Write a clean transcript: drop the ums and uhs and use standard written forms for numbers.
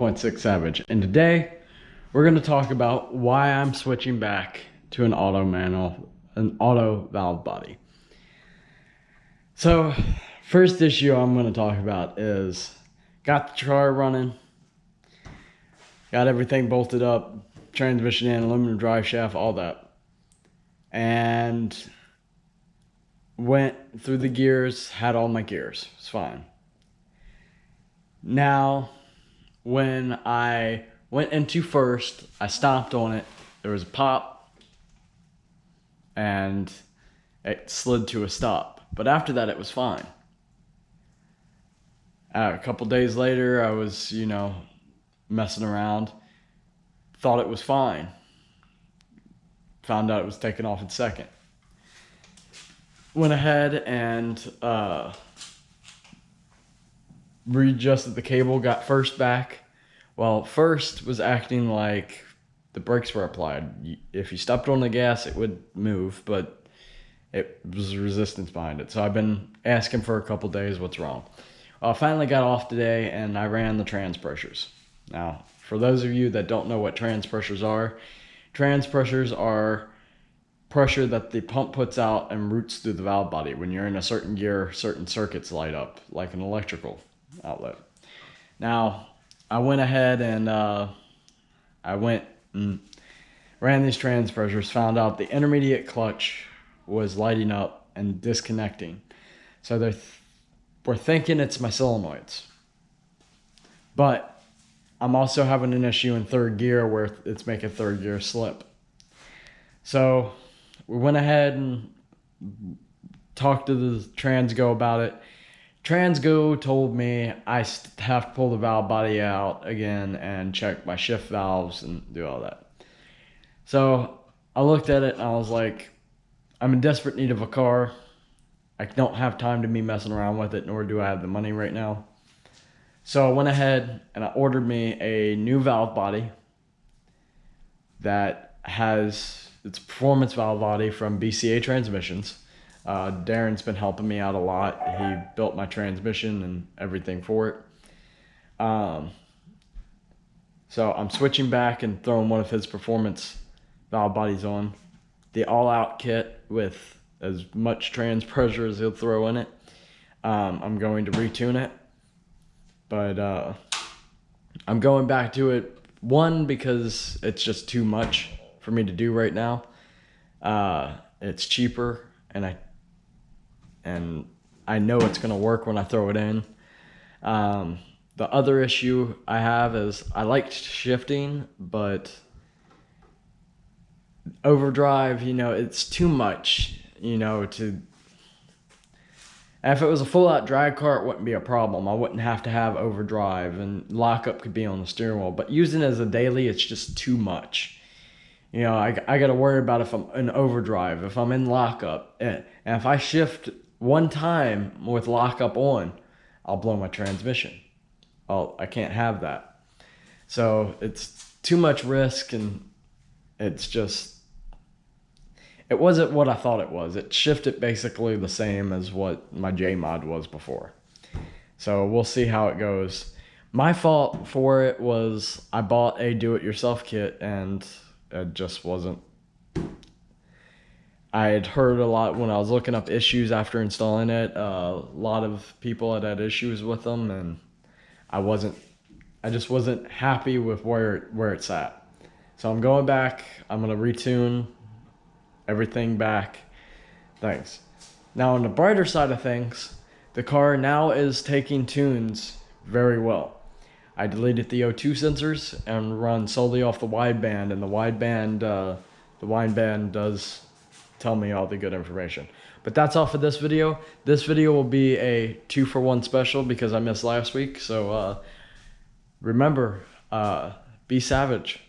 4.6 Savage, and today we're going to talk about why I'm switching back to an auto valve body. So, first issue I'm going to talk about is got the car running, got everything bolted up, transmission in, aluminum drive shaft, all that, and went through the gears, had all my gears, it's fine. Now, when I went into first, I stomped on it, there was a pop, and it slid to a stop. But after that, it was fine. A couple days later, I was, messing around, thought it was fine. Found out it was taken off in second. Went ahead and readjusted the cable, got first back. Well, first was acting like the brakes were applied. If you stepped on the gas, it would move, but it was resistance behind it. So I've been asking for a couple days what's wrong. Well, I finally got off today and I ran the trans pressures. Now, for those of you that don't know what trans pressures are pressure that the pump puts out and routes through the valve body. When you're in a certain gear, certain circuits light up, like an electrical outlet. Now, I went ahead and ran these trans pressures, found out the intermediate clutch was lighting up and disconnecting. So we're thinking it's my solenoids. But I'm also having an issue in third gear where it's making third gear slip. So we went ahead and talked to the Transgo about it. Transgo told me I have to pull the valve body out again and check my shift valves and do all that. So I looked at it and I was like, I'm in desperate need of a car. I don't have time to be messing around with it, nor do I have the money right now. So I went ahead and I ordered me a new valve body that has its performance valve body from BCA Transmissions. Darren's been helping me out a lot. He built my transmission and everything for it. So I'm switching back and throwing one of his performance valve bodies on. The all-out kit with as much trans pressure as he'll throw in it. I'm going to retune it. But I'm going back to it, one, because it's just too much for me to do right now. It's cheaper, and I know it's going to work when I throw it in. The other issue I have is I like shifting, but overdrive, it's too much, if it was a full-out drag car, it wouldn't be a problem. I wouldn't have to have overdrive, and lockup could be on the steering wheel. But using it as a daily, it's just too much. I got to worry about if I'm in overdrive, if I'm in lockup. And if I shift one time with lockup on, I'll blow my transmission. I can't have that. So it's too much risk, and it's just... It wasn't what I thought it was. It shifted basically the same as what my J-Mod was before. So we'll see how it goes. My fault for it was I bought a do-it-yourself kit and it just wasn't... I had heard a lot when I was looking up issues after installing it. A lot of people had issues with them, and I just wasn't happy with where it's at. So I'm going back. I'm going to retune everything back. Thanks. Now, on the brighter side of things, the car now is taking tunes very well. I deleted the O2 sensors and run solely off the wideband, and the wideband does tell me all the good information. But that's all for this video. This video will be a 2-for-1 special because I missed last week. So remember, be savage.